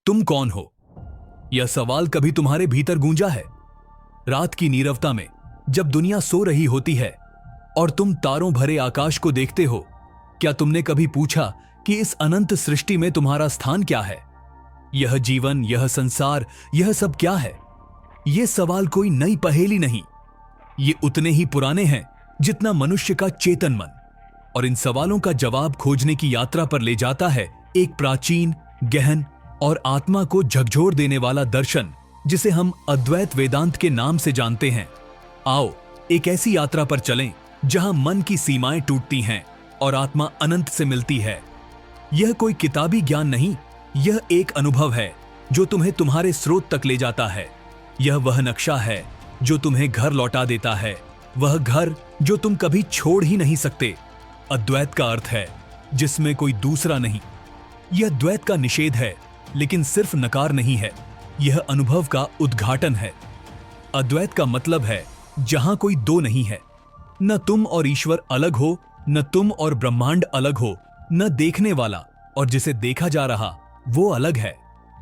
तुम कौन हो? यह सवाल कभी तुम्हारे भीतर गूंजा है? रात की नीरवता में, जब दुनिया सो रही होती है और तुम तारों भरे आकाश को देखते हो, क्या तुमने कभी पूछा कि इस अनंत सृष्टि में तुम्हारा स्थान क्या है? यह जीवन, यह संसार, यह सब क्या है? ये सवाल कोई नई पहेली नहीं, ये उतने ही पुराने हैं जितना मनुष्य का चेतन मन। और इन सवालों का जवाब खोजने की यात्रा पर ले जाता है एक प्राचीन, गहन और आत्मा को झकझोर देने वाला दर्शन, जिसे हम अद्वैत वेदांत के नाम से जानते हैं। आओ एक ऐसी यात्रा पर चलें जहां मन की सीमाएं टूटती हैं और आत्मा अनंत से मिलती है। यह कोई किताबी ज्ञान नहीं, यह एक अनुभव है जो तुम्हें तुम्हारे स्रोत तक ले जाता है। यह वह नक्शा है जो तुम्हें घर लौटा देता है, वह घर जो तुम कभी छोड़ ही नहीं सकते। अद्वैत का अर्थ है जिसमें कोई दूसरा नहीं। यह द्वैत का निषेध है, लेकिन सिर्फ नकार नहीं है, यह अनुभव का उद्घाटन है। अद्वैत का मतलब है जहां कोई दो नहीं है, न तुम और ईश्वर अलग हो, न तुम और ब्रह्मांड अलग हो, न देखने वाला और जिसे देखा जा रहा वो अलग है।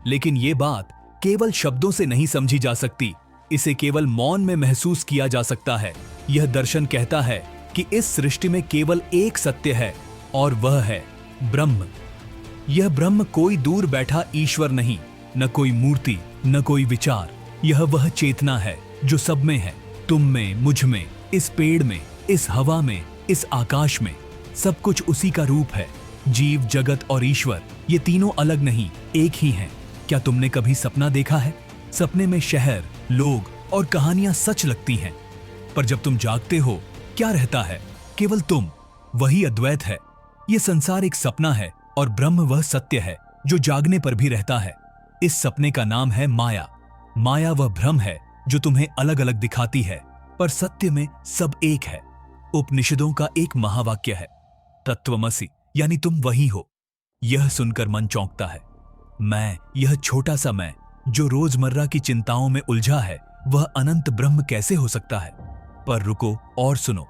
लेकिन ये बात केवल शब्दों से नहीं समझी जा सकती, इसे केवल मौन में महसूस किया जा सकता है। यह दर्शन कहता है कि इस सृष्टि में केवल एक सत्य है और वह है ब्रह्म। यह ब्रह्म कोई दूर बैठा ईश्वर नहीं, न कोई मूर्ति, न कोई विचार। यह वह चेतना है जो सब में है, तुम में, मुझ में, इस पेड़ में, इस हवा में, इस आकाश में। सब कुछ उसी का रूप है। जीव, जगत और ईश्वर, ये तीनों अलग नहीं, एक ही हैं। क्या तुमने कभी सपना देखा है? सपने में शहर, लोग और कहानियां सच लगती हैं, पर जब तुम जागते हो क्या रहता है? केवल तुम। वही अद्वैत है। यह संसार एक सपना है और ब्रह्म वह सत्य है जो जागने पर भी रहता है। इस सपने का नाम है माया। माया वह भ्रम है जो तुम्हें अलग अलग दिखाती है, पर सत्य में सब एक है। उपनिषदों का एक महावाक्य है, तत्वमसि, यानी तुम वही हो। यह सुनकर मन चौंकता है। मैं, यह छोटा सा मैं जो रोजमर्रा की चिंताओं में उलझा है, वह अनंत ब्रह्म कैसे हो सकता है? पर रुको और सुनो।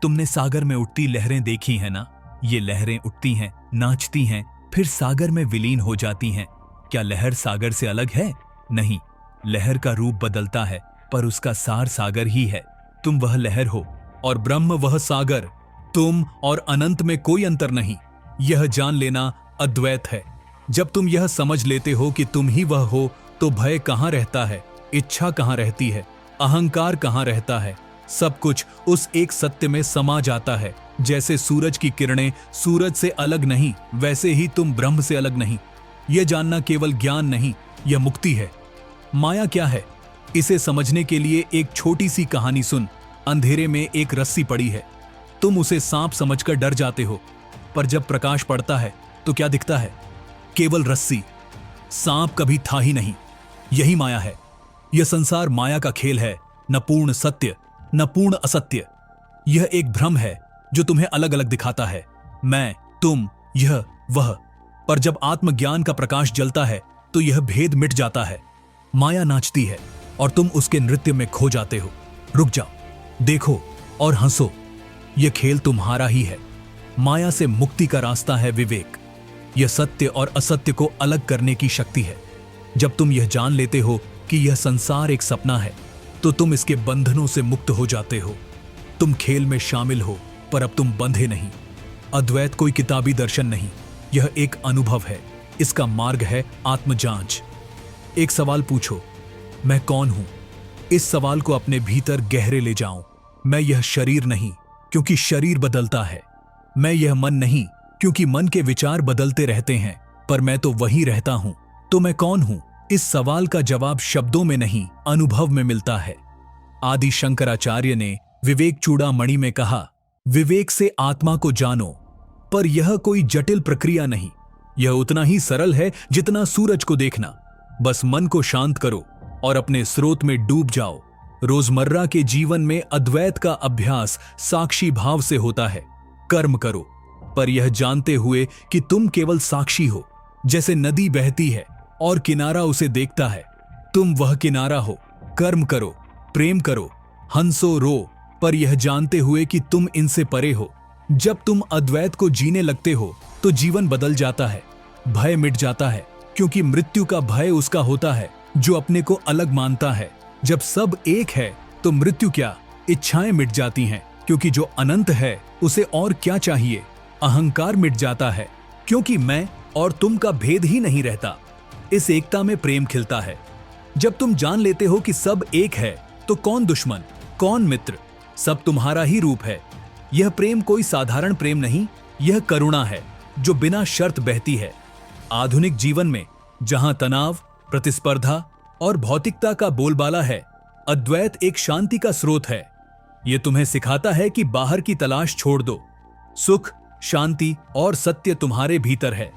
तुमने सागर में उठती लहरें देखी हैं ना? ये लहरें उठती हैं, नाचती हैं, फिर सागर में विलीन हो जाती हैं। क्या लहर सागर से अलग है? नहीं, लहर का रूप बदलता है, पर उसका सार सागर ही है। तुम वह लहर हो और ब्रह्म वह सागर। तुम और अनंत में कोई अंतर नहीं। यह जान लेना अद्वैत है। जब तुम यह समझ लेते हो कि तुम ही वह हो, तो भय कहाँ रहता है, इच्छा कहाँ रहती है, अहंकार कहाँ रहता है? सब कुछ उस एक सत्य में समा जाता है। जैसे सूरज की किरणें सूरज से अलग नहीं, वैसे ही तुम ब्रह्म से अलग नहीं। यह जानना केवल ज्ञान नहीं, यह मुक्ति है। माया क्या है? इसे समझने के लिए एक छोटी सी कहानी सुन। अंधेरे में एक रस्सी पड़ी है, तुम उसे सांप समझकर डर जाते हो, पर जब प्रकाश पड़ता है तो क्या दिखता है? केवल रस्सी। सांप कभी था ही नहीं। यही माया है। यह संसार माया का खेल है, न पूर्ण सत्य, न पूर्ण असत्य। यह एक भ्रम है जो तुम्हें अलग अलग दिखाता है, मैं, तुम, यह, वह। पर जब आत्मज्ञान का प्रकाश जलता है तो यह भेद मिट जाता है। माया नाचती है और तुम उसके नृत्य में खो जाते हो। रुक जाओ, देखो और हंसो। यह खेल तुम्हारा ही है। माया से मुक्ति का रास्ता है विवेक। यह सत्य और असत्य को अलग करने की शक्ति है। जब तुम यह जान लेते हो कि यह संसार एक सपना है, तो तुम इसके बंधनों से मुक्त हो जाते हो। तुम खेल में शामिल हो, पर अब तुम बंधे नहीं। अद्वैत कोई किताबी दर्शन नहीं, यह एक अनुभव है। इसका मार्ग है आत्मजांच। एक सवाल पूछो, मैं कौन हूं? इस सवाल को अपने भीतर गहरे ले जाओ। मैं यह शरीर नहीं, क्योंकि शरीर बदलता है। मैं यह मन नहीं, क्योंकि मन के विचार बदलते रहते हैं, पर मैं तो वही रहता हूं। तो मैं कौन हूं? इस सवाल का जवाब शब्दों में नहीं, अनुभव में मिलता है। आदि शंकराचार्य ने विवेक चूड़ामणि में कहा, विवेक से आत्मा को जानो। पर यह कोई जटिल प्रक्रिया नहीं, यह उतना ही सरल है जितना सूरज को देखना। बस मन को शांत करो और अपने स्रोत में डूब जाओ। रोजमर्रा के जीवन में अद्वैत का अभ्यास साक्षी भाव से होता है। कर्म करो, पर यह जानते हुए कि तुम केवल साक्षी हो। जैसे नदी बहती है और किनारा उसे देखता है, तुम वह किनारा हो। कर्म करो, प्रेम करो, हंसो, रो, पर यह जानते हुए कि तुम इनसे परे हो। जब तुम अद्वैत को जीने लगते हो तो जीवन बदल जाता है, भय मिट जाता है, क्योंकि मृत्यु का भय उसका होता है जो अपने को अलग मानता है। जब सब एक है तो मृत्यु क्या, इच्छाएं मिट जाती हैं, क्योंकि जो अनंत है उसे और क्या चाहिए। अहंकार मिट जाता है क्योंकि मैं और तुम का भेद ही नहीं रहता। इस एकता में प्रेम खिलता है। जब तुम जान लेते हो कि सब एक है तो कौन दुश्मन, कौन मित्र, सब तुम्हारा ही रूप है। यह प्रेम कोई साधारण प्रेम नहीं, यह करुणा है जो बिना शर्त बहती है। आधुनिक जीवन में जहां तनाव, प्रतिस्पर्धा और भौतिकता का बोलबाला है, अद्वैत एक शांति का स्रोत है। यह तुम्हें सिखाता है कि बाहर की तलाश छोड़ दो, सुख, शांति और सत्य तुम्हारे भीतर है।